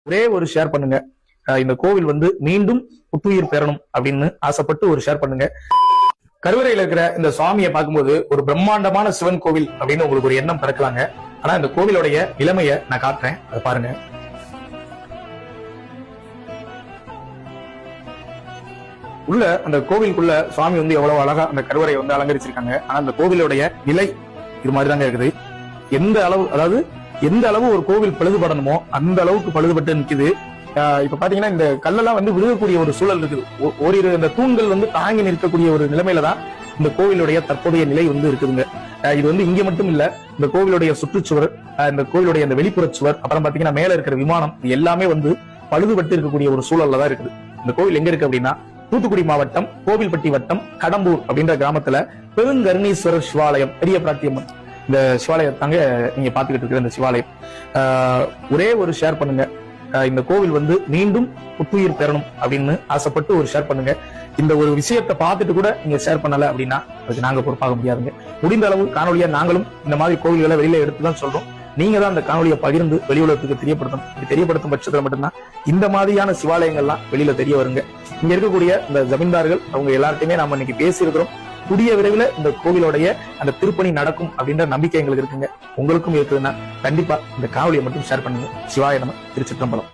ஒரே ஒரு ஷேர் பண்ணுங்க. இந்த கோவில் வந்து மீண்டும் புத்துயிர் பெறணும் அப்படின்னு ஆசைப்பட்டு ஒரு ஷேர் பண்ணுங்க. கருவறையில இருக்கிற இந்த சுவாமியை பார்க்கும்போது ஒரு பிரம்மாண்டமான சிவன் கோவில் அப்படின்னு உங்களுக்கு ஒரு எண்ணம் பிறக்கலாங்க. ஆனா இந்த கோவிலுடைய நிலைமையை நான் காட்டுறேன், அதை பாருங்க. உள்ள அந்த கோவிலுக்குள்ள சுவாமி வந்து எவ்வளவு அழகா அந்த கருவறையை வந்து அலங்கரிச்சிருக்காங்க. ஆனா அந்த கோவிலுடைய நிலை இது மாதிரிதாங்க இருக்குது. எந்த அளவு, அதாவது எந்த அளவு ஒரு கோவில் பழுதுபடணுமோ அந்த அளவுக்கு பழுதுபட்டு நிக்குது. இப்ப பாத்தீங்கன்னா இந்த கல்லெல்லாம் வந்து விழுகக்கூடிய ஒரு சூழல் இருக்குது. ஓரிரு இந்த தூண்கள் வந்து தாங்கி நிற்கக்கூடிய ஒரு நிலைமையில தான் இந்த கோவிலுடைய தற்போதைய நிலை வந்து இருக்குதுங்க. இது வந்து இங்க மட்டும் இல்ல, இந்த கோவிலுடைய சுற்றுச்சுவர், இந்த கோவிலுடைய அந்த வெளிப்புற சுவர், அப்புறம் பாத்தீங்கன்னா மேல இருக்கிற விமானம், எல்லாமே வந்து பழுதுபட்டு இருக்கக்கூடிய ஒரு சூழல்ல தான் இருக்குது. இந்த கோவில் எங்க இருக்கு அப்படின்னா தூத்துக்குடி மாவட்டம் கோவில்பட்டி வட்டம் கடம்பூர் அப்படின்ற கிராமத்துல பெருங்கருணீஸ்வரர் சிவாலயம், பெரிய பிராட்டியம்மன் இந்த சிவாலயத்தாங்க நீங்க பாத்துக்கிட்டு இருக்கிற இந்த சிவாலயம். ஒரே ஒரு ஷேர் பண்ணுங்க. இந்த கோவில் வந்து மீண்டும் புத்துயிர் பெறணும் அப்படின்னு ஆசைப்பட்டு ஒரு ஷேர் பண்ணுங்க. இந்த ஒரு விஷயத்தை பார்த்துட்டு கூட நீங்க ஷேர் பண்ணல அப்படின்னா அதுக்கு நாங்க பொறுப்பாக முடியாதுங்க. முடிந்த அளவு காணொலியா நாங்களும் இந்த மாதிரி கோவில்களை வெளியில எடுத்துதான் சொல்றோம். நீங்க தான் அந்த காணொலியை பகிர்ந்து வெளி உலகத்துக்கு தெரியப்படுத்தணும். தெரியப்படுத்தும் பட்சத்துல மட்டும்தான் இந்த மாதிரியான சிவாலயங்கள்லாம் வெளியில தெரிய வருங்க. இங்க இருக்கக்கூடிய இந்த ஜமீன்தார்கள் அவங்க எல்லார்ட்டையுமே நாம இன்னைக்கு பேசியிருக்கிறோம். கூடிய விரைவில் இந்த கோவிலோடைய அந்த திருப்பணி நடக்கும் அப்படின்ற நம்பிக்கை எங்களுக்கு இருக்குங்க. உங்களுக்கும் இருக்குதுன்னா கண்டிப்பா இந்த காணொலியை மட்டும் ஷேர் பண்ணுங்க. சிவாய நம. திருச்சிற்றம்பலம்.